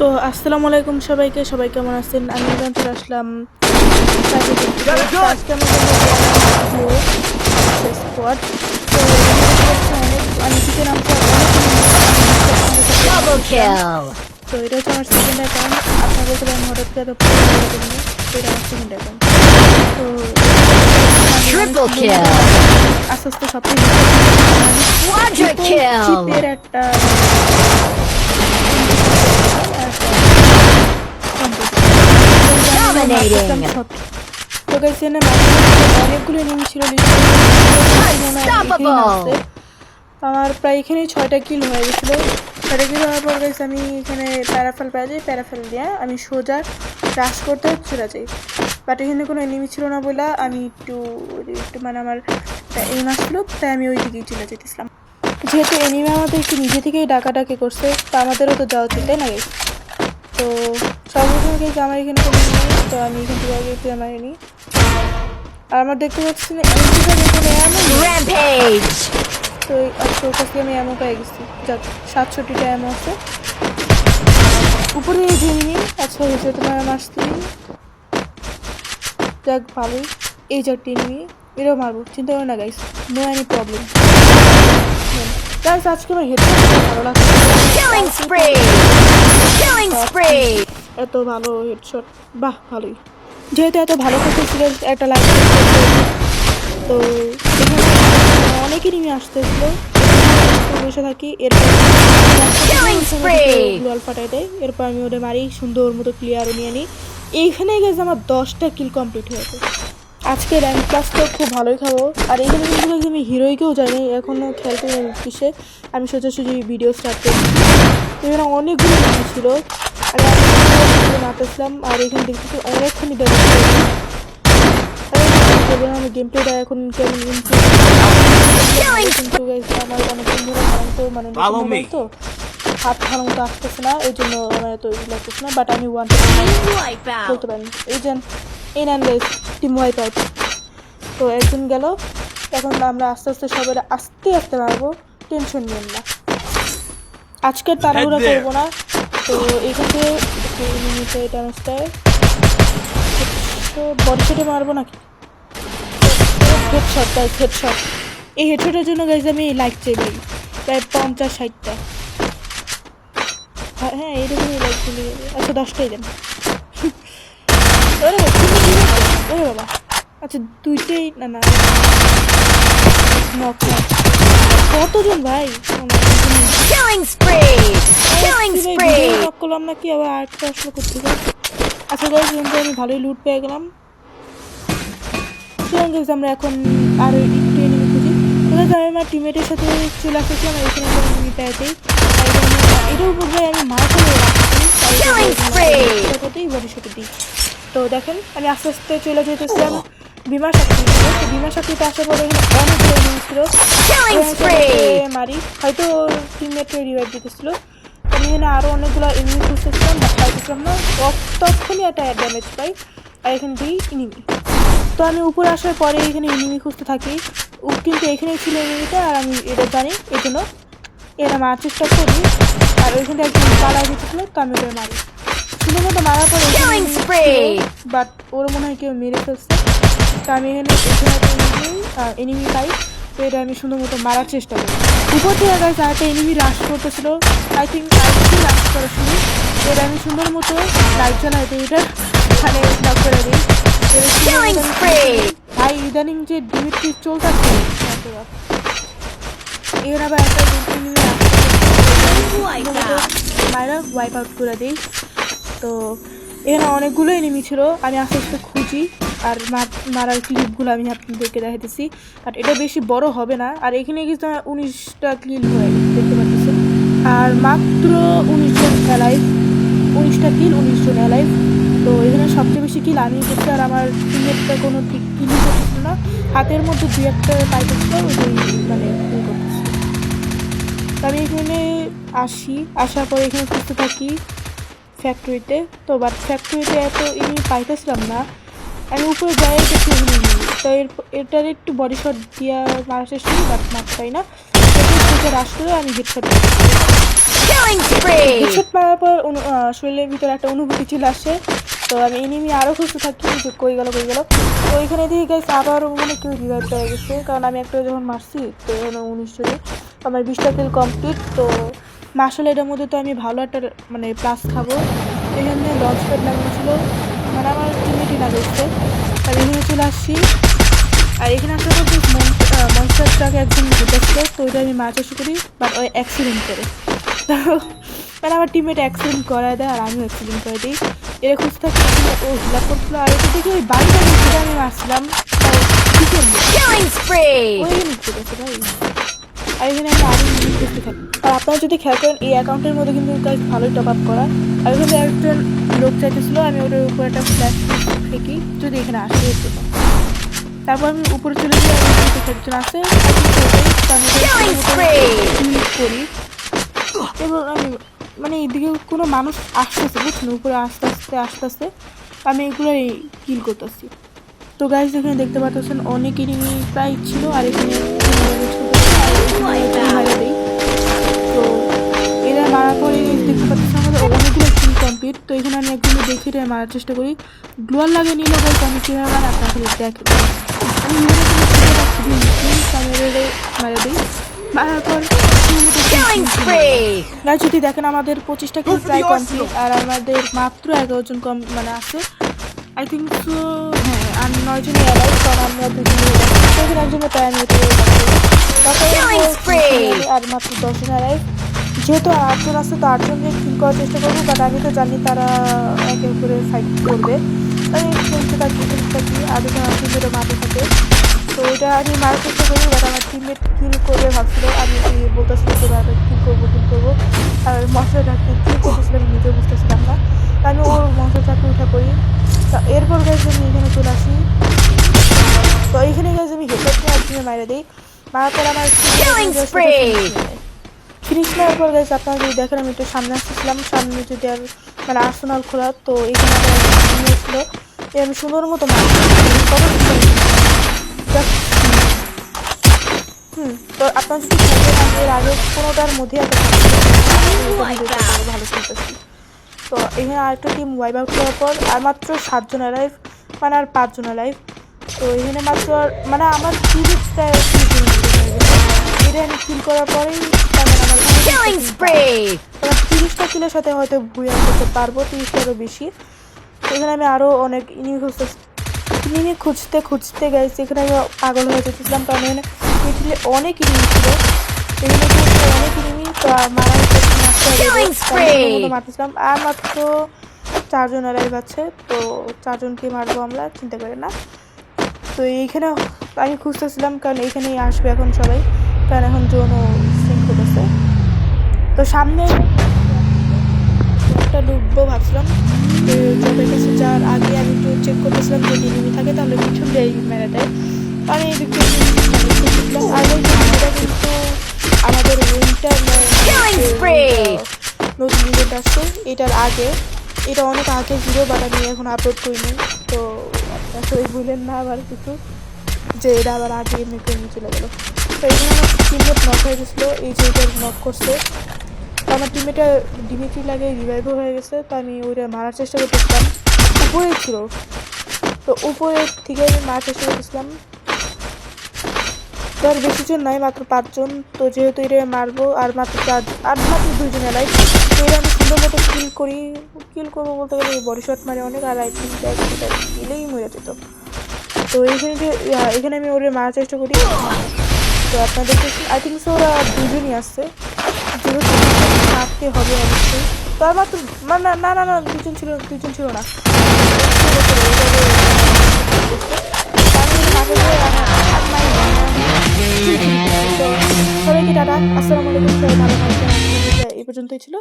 তো আসসালামু আলাইকুম সবাইকে, সবাই কেমন আছেন? আমি জানতে আসলাম আজকে স্কোয়াড। তো আমি থেকে নামছি তো এটা হচ্ছে আমার সেকেন্ড অ্যাকাউন্ট। আপনাদের তো আমি হঠাৎ করে এটা আমার সেকেন্ড অ্যাকাউন্ট। তো আস্তে আস্তে সব চিপের একটা অনেকগুলো এনিমি ছিল। আমার প্রায় এখানে 6টা কিল হয়ে গেছিলো। 6টা কিল হওয়ার পর গেছে আমি এখানে প্যারাফেল পেয়ে যাই। প্যারাফেল দিয়ে আমি সোজা রাশ করতে চলে যাই। বাট এখানে কোনো এনিমি ছিল না বলে আমি একটু মানে আমার এইম আসলো, তাই আমি ওই দিকেই চলে যেতেছিলাম। যেহেতু এনিমি আমাদের একটু নিজে থেকেই ডাকাডাকি করছে, তো আমাদেরও তো যাওয়া উচিত, তাই না গাইস? তো সর্বপ্রথম গেছে আমার এখানে কোনো নেই, তো আমি এখান থেকে আগে একটু আমার নিই। আর আমার দেখতে পাচ্ছি না তো ওর কাছ থেকে আমি অ্যামো পেয়ে গেছি। যাক 67টা অ্যামো আছে উপরে জেনে। আচ্ছা হয়েছে তোমার মারছি, যাক ভালোই। এই চারটি নিয়ে এটাও মারবো, চিন্তা করো না guys, no any problem. Guys আজকে আমার হেডফোন ভালো লাগছে, এত ভালো হেডশট, বাহ ভালোই। যেহেতু এত ভালো করতেছিল একটা লাইক তো এখানে অনেকেই নিয়ে আসতেছিল বসে থাকি। এরপর ফাটাই দেয়, এরপর আমি ওদের মারি সুন্দর মতো ক্লিয়ারও নিয়ে নিই। এইখানে গেছে আমার 10টা কিল কমপ্লিট হয়েছে। আজকে র্যাঙ্ক ক্লাস তো খুব ভালোই খাবো। আর এখানে কিন্তু আমি হিরোইকেও জানি, এখনও খেলতে কিসে আমি সোজাসুজি ভিডিও স্টার্ট করছি। এখানে অনেকগুলো ছিল আর মারতেছিলাম। আর এখানে দেখতেছি অনেকখানি আমি গেম প্লেটা এখন কেমন কিন্তু আমার অনেকদিন ধরে মানে তো হাত ভালো মতো আসতেছে না, এই জন্য আমার এত লাগতেছে না। বাট আমি বলতে পারেন এই যে এই নেন গাইস টিম ওয়াইপ আউট। তো একজন গেল, এখন আমরা আস্তে আস্তে সবাই আস্তে আস্তে মারবো, টেনশন নেন না, আজকে তাড়াহুড়া করবো না। তো এখানে এটা বডি শটে মারবো নাকি হেডশট গাইস, হেডশট। এই হেডশটের জন্য গাইস আমি লাইক চাই ভাই, প্রায় 50-60টা। হ্যাঁ এইরকমই লাইক চলে যাবে। আচ্ছা 10টাই দেন। ওরে বাবা, আচ্ছা 2টাই না কতজন ভাই করলাম নাকি আবার আরেকটা আসলে করতে চাই। আচ্ছা গাইস আমি ভালোই লুট পেয়ে গেলাম। আমরা এখন আরো একটু এনিমি খুঁজি। আমি আমার টিমমেটের সাথে চলে আসতেছিলাম, এখানে এনিমি পেয়ে যাই। এটার উপর ভাই আমি মারা করে রাখতেই বডি শটে দিই। তো দেখেন আমি আস্তে আস্তে চলে যেতেছিলাম বিমা শক্তি। বিমা শক্তিতে আসার পরে এখানে অনেক এনিমি ছিল, মারি হয়তো টিমমেটে রিভাইভ দিতেছিল। আমি এখানে আরও অনেকগুলো এনিমি খুঁজতেছিলাম, পাইতেছিলাম না, তখনই একটা ড্যামেজ পাই। আর এখানে দিই এনিমি। তো আমি উপরে আসার পরে এখানে এনিমি খুঁজতে থাকি, কিন্তু এখানেই ছিল এনিমিটা আর আমি এটা জানি, এই জন্য এরা মারার চেষ্টা করি। আর ওইখানে একজন পালা দিতেছিল, তো আমি ওদের মারি সুন্দর মতো মারার পরে, বাট ওর মনে হয় কেউ মেরে ফেলছে। তো আমি এখানে এনিমি পাই, তো এটা আমি সুন্দর মতো মারার চেষ্টা করি। উপর থেকে গাইস আরেকটা এনিমি রাশ করতেছিল, আই থিঙ্ক রাশ করা শুরু। এটা আমি সুন্দর মতো লাইট জ্বালাই দিই, এটা মানে ব্লক করে দিই। ভাই ইদানিং যে ডিমিট্রি চলতেছে এখানে আবার একটা মায়েরা ওয়াইপ আউট করে দিই। তো এখানে অনেকগুলো এনিমি ছিল, আমি আস্তে আস্তে খুঁজি আর মারার ক্লিপগুলো আমি আপনাদেরকে দেখাতেছি। আর এটা বেশি বড় হবে না। আর এখানে কিন্তু 19টা ক্লিপ হয়ে গেছে দেখতে পাচ্ছি, আর মাত্র 19 জন অ্যালাইভ, 19টা কিল 19 জন অ্যালাইভ। তো এখানে সবচেয়ে বেশি কিল আমি করছি, আর আমার টিমেরটা কোনো কিলই করতেছিল না, হাতের মধ্যে 2-1টা পাইতেছিল ওই মানে করতেছি। তো আমি এখানে আসার পরে এখানে খুঁজতে থাকি ফ্যাক্টরিতে। তো বাট ফ্যাক্টরিতে এত এমনি পাইতেছিলাম না, আমি উপরে যাই দেখি তো এটার একটু বডি শট দিয়ে মারার চেষ্টা করি, বাট মারতে পাই না। রাশ করে আমি হেডশট হেডশট মারার পর শরীরের ভিতরে একটা অনুভূতি চলে আসে। তো আমি এনিমি আরও খুঁজতে থাকি যে কই গেল। তো এখানে দেখি গাইস আবারও মানে কেউ রিভাইভ পেয়ে গেছে, কারণ আমি একটা যখন মারছি তো এখানে 19 জনে আমার 20টা কিল কমপ্লিট। তো আসলে এটার মধ্যে তো আমি ভালো একটা মানে প্লাস খাবো। এখানে লঞ্চ প্যাড লাগানো ছিল, মানে আমার টিমমেটই লাগাইছে। আর এখানে চলে আসছি, আর এখানে আসার পর মনস্টারটাকে একজন ঘুরতেছিল, তো ওইটা আমি মারা চেষ্টা করি, বাট ওই অ্যাক্সিডেন্ট করে। তো মানে আমার টিমমেট অ্যাক্সিডেন্ট করায় দেয় আর আমিও অ্যাক্সিডেন্ট করে দিই। এরা খুঁজতে থাকতে ও হিলাপ করছিল, আর এটা দেখি ওই বাড়িটা যেটা আমি মারছিলাম ভাই। আর এখানে আমি আরও খুঁজতে থাকি। আর আপনারা যদি খেয়াল করেন এই অ্যাকাউন্টের মধ্যে কিন্তু গাইস ভালোই টপ আপ করা। আর এখানে একজন লোক চাইতেছিল, আমি ওটার উপর একটা ফ্ল্যাশ ফেকি যদি এখানে আসে এর জন্য। তারপর আমি উপরে চলে যাই, একজন আছে করি এবং আমি মানে এইদিকে কোনো মানুষ আসতেছে বুঝছেন, উপরে আস্তে আমি এগুলোই কিল করতেছি। তো গাইস এখানে দেখতে পাচ্ছেন অনেক এনিমি প্রায় ছিল, আর এখানে তো এরা মারার পরে দেখতে পাচ্ছি আমাদের অনেকগুলো কিল কমপ্লিট। তো এখানে আমি একজনে দেখে এটা মারার চেষ্টা করি, গ্লোয়ার লাগে নিল বলতে আমি কীভাবে মানে আপনাকে দেখে আমি মারা দিই। মারার পর যদি দেখেন আমাদের 25টা কিল প্রায় কমপ্লিট, আর আমাদের মাত্র 11 জন কম মানে আছে আই থিঙ্ক সো। হ্যাঁ, আর 9 জনই অ্যালাইভ, কারণ আমরা দুজনে একজনের প্রায় আমি আর মাত্র 10 জন অ্যালাইভ। যেহেতু 8 জন আছে তো 8 জনকে কিল করার চেষ্টা করবো, বাট আমি তো জানি তারা একে করে ফাইট করবে, আমি খেলতে থাকি আর যেটা মাঠে থাকে। তো ওইটা আমি মারার চেষ্টা করি, বাট আমার টিমমেট কিল করবে ভাবছিল, আমি বলতেছিলাম যে বারবার কিল করবো। আর মশলাটাকে কিল করতেছিলাম আমি নিজেও বুঝতেছিলাম না, আমি ওর মশলাটাকে উঠা করি। তো এরপর গাইজ আমি এখানে চলে আসি, তো এইখানে গাইজ আমি হেডশট নিয়ে একদিনে মারা দিই। মারার পর আমার ফিনিশ নেওয়ার পর গাইজ আপনারা যদি দেখেন আমি একটু সামনে আসতেছিলাম, সামনে যদি আর মানে আর্সেনাল খোলা, তো এইখানে ছিল আমি সুন্দর মতো তো আপনার যদি এর আগে কোনোটার মধ্যে ভালো খেলতেছি। তো এখানে আরেকটা টিম ওয়াইপ আউট করার পর আর মাত্র 7 জন অ্যালাইভ, মানে আর 5 জন অ্যালাইভ। তো এখানে মাত্র মানে আমার 30টা এটা আমি কিল করার পরেই আমার 30টা কিলের সাথে হয়তো ভুয়া করতে পারবো, 30টারও বেশি। এখানে আমি আরও অনেক ইনিমি খুঁজতে গেছি, এখানে আমি পাগল হয়ে যেতেছিলাম, কারণ এখানে মিছিলে অনেক ইনিমি ছিল, এখানে অনেক ইনিমি। তো মারতেছিলাম আর মাত্র 4 জন অ্যালাইভ আছে, তো 4 জনকে মারবো আমরা, চিন্তা করেন না। তো এইখানে আমি খুঁজতেছিলাম, কারণ এইখানেই আসবে এখন সবাই, কারণ এখন জোনও সিঙ্ক হতেছে। তো সামনে একটা ডুববো ভাবছিলাম, জবের কাছে যাওয়ার আগে আমি একটু চেক করতেছিলাম যদি এনিমি থাকে তাহলে পিছন দিয়ে মেরে দেয়। আমি এদিক থেকে খুঁজতেছিলাম, আর ওই এটা কিন্তু আমাদের উইন্টার নতুন ইভেন্ট আসছে, এটার আগে, এটা অনেক আগে ছিল, বাট আমি এখন আপলোড করিনি। তো আপনারা ভুলেন না আবার কিছু যে এটা আবার আগে এমনি করে চলে গেলো। তো এখানে আমার টিমমেট নক হয়ে গেছিলো, এই যে এটা নক করছে, তো আমার টিমমেটটা ডিমিট্রি লাগে রিভাইভও হয়ে গেছে। তো আমি ওইটা মারার চেষ্টা করতেছিলাম, উপরেই ছিল, তো উপরে থেকে আমি মারার চেষ্টা করতেছিলাম। তো আর বেশি জন নয়, মাত্র 5 জন। তো যেহেতু এটা মারবো আর মাত্র 2 জন এলাই, তো এটা আমি সুন্দর মতো কিল করবো বলতে গেলে বডি শট মারে অনেক, আর আই থিঙ্ক কিলেই মরে যেত। তো এখানে আমি ওরে মারার চেষ্টা করি। তো আপনাদের আই থিঙ্ক সো ওরা 2 জনই আসছে, যেহেতু মারতে হবে অবশ্যই। তো আর মাত্র না 2 জন ছিল না, সবাইকে টাটা, আসসালামু আলাইকুম, সবাই ভালো থাকবেন। এই পর্যন্তই ছিল।